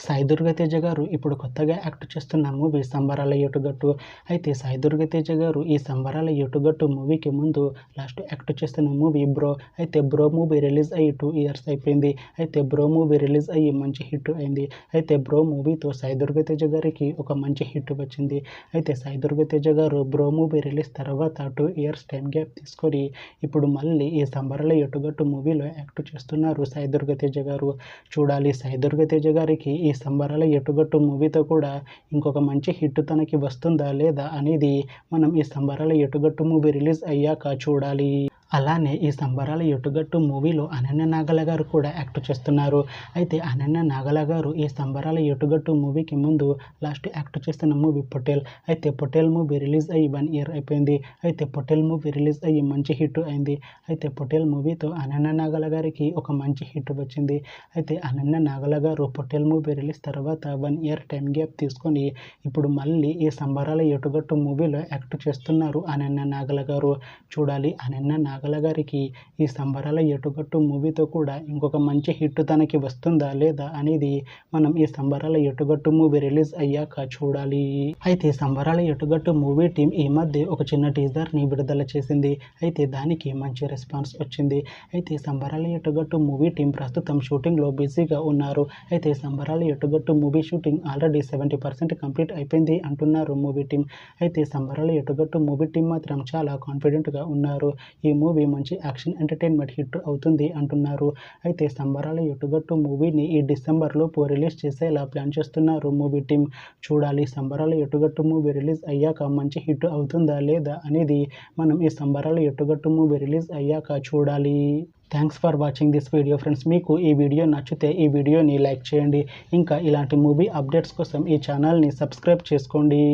సాయి దుర్గా తేజ గారు ఇప్పుడు కొత్తగా యాక్ట్ చేస్తున్న మూవీ సంబరాల ఏటుగట్టు. అయితే సాయి దుర్గా తేజ గారు ఈ సంబరాల ఏటుగట్టు మూవీకి ముందు లాస్ట్ యాక్ట్ చేస్తున్న మూవీ బ్రో. అయితే బ్రో మూవీ రిలీజ్ అయ్యి 2 ఇయర్స్ అయిపోయింది. అయితే బ్రో మూవీ రిలీజ్ అయ్యి మంచి హిట్ అయింది. అయితే బ్రో మూవీతో సాయి దుర్గా తేజ గారికి ఒక మంచి హిట్ వచ్చింది. అయితే సాయి దుర్గా తేజ గారు బ్రో మూవీ రిలీజ్ తర్వాత 2 ఇయర్స్ టైం గ్యాప్ తీసుకొని ఇప్పుడు మళ్ళీ ఈ సంబరాల ఏటుగట్టు మూవీలో యాక్ట్ చేస్తున్నారు సాయి దుర్గా తేజ గారు. చూడాలి సాయి దుర్గా తేజ గారికి ఈ సంబరాల ఎటుగట్టు మూవీతో కూడా ఇంకొక మంచి హిట్ తనకి వస్తుందా లేదా అనేది మనం ఈ సంబరాల ఎటుగట్టు మూవీ రిలీజ్ అయ్యాక చూడాలి. అలానే ఈ సంబరాల ఎటుగట్టు మూవీలో అనన్య నాగల గారు కూడా యాక్ట్ చేస్తున్నారు. అయితే అనన్య నాగల గారు ఈ సంబరాల ఎటుగట్టు మూవీకి ముందు లాస్ట్ యాక్ట్ చేస్తున్న మూవీ పొటేల్. అయితే పొటేల్ మూవీ రిలీజ్ అయ్యి 1 ఇయర్ అయిపోయింది. అయితే పొటేల్ మూవీ రిలీజ్ అయ్యి మంచి హిట్ అయింది. అయితే పొటేల్ మూవీతో అనన్య నాగల గారికి ఒక మంచి హిట్ వచ్చింది. అయితే అనన్య నాగల గారు పొటేల్ మూవీ రిలీజ్ తర్వాత 1 ఇయర్ టైం గ్యాప్ తీసుకొని ఇప్పుడు మళ్ళీ ఈ సంబరాల ఎటుగట్టు మూవీలో యాక్ట్ చేస్తున్నారు అనన్య నాగల గారు. చూడాలి అనన్య నాగల గారికి ఈ సంబరాల ఎటుగట్టు మూవీతో కూడా ఇంకొక మంచి హిట్ తనకి వస్తుందా లేదా అనేది మనం ఈ సంబరాల ఎటుగట్టు మూవీ రిలీజ్ అయ్యాక చూడాలి. అయితే సంబరాల ఎటుగట్టు మూవీ టీం ఈ మధ్య ఒక చిన్న టీజర్ని విడుదల చేసింది. అయితే దానికి మంచి రెస్పాన్స్ వచ్చింది. అయితే సంబరాల ఎటుగట్టు మూవీ టీం ప్రస్తుతం షూటింగ్లో బిజీగా ఉన్నారు. అయితే సంబరాల ఎటుగట్టు మూవీ షూటింగ్ ఆల్రెడీ 70% కంప్లీట్ అయిపోయింది అంటున్నారు మూవీ టీం. అయితే సంబరాల ఎటుగట్టు మూవీ టీం మాత్రం చాలా కాన్ఫిడెంట్గా ఉన్నారు. ఈ మూవీ మంచి యాక్షన్ ఎంటర్టైన్మెంట్ హిట్ అవుతుంది అంటున్నారు. అయితే సంబరాల ఎటుగట్టు మూవీని ఈ డిసెంబర్లోపు రిలీజ్ చేసేలా ప్లాన్ చేస్తున్నారు మూవీ టీం. చూడాలి సంబరాల ఎటుగట్టు మూవీ రిలీజ్ అయ్యాక మంచి హిట్ అవుతుందా లేదా అనేది మనం ఈ సంబరాల ఎటుగట్టు మూవీ రిలీజ్ అయ్యాక చూడాలి. Thanks for watching this video friends. మీకు ఈ వీడియో నచ్చితే ఈ వీడియోని లైక్ చేయండి. ఇంకా ఇలాంటి మూవీ అప్డేట్స్ కోసం ఈ ఛానల్ని సబ్స్క్రైబ్ చేసుకోండి.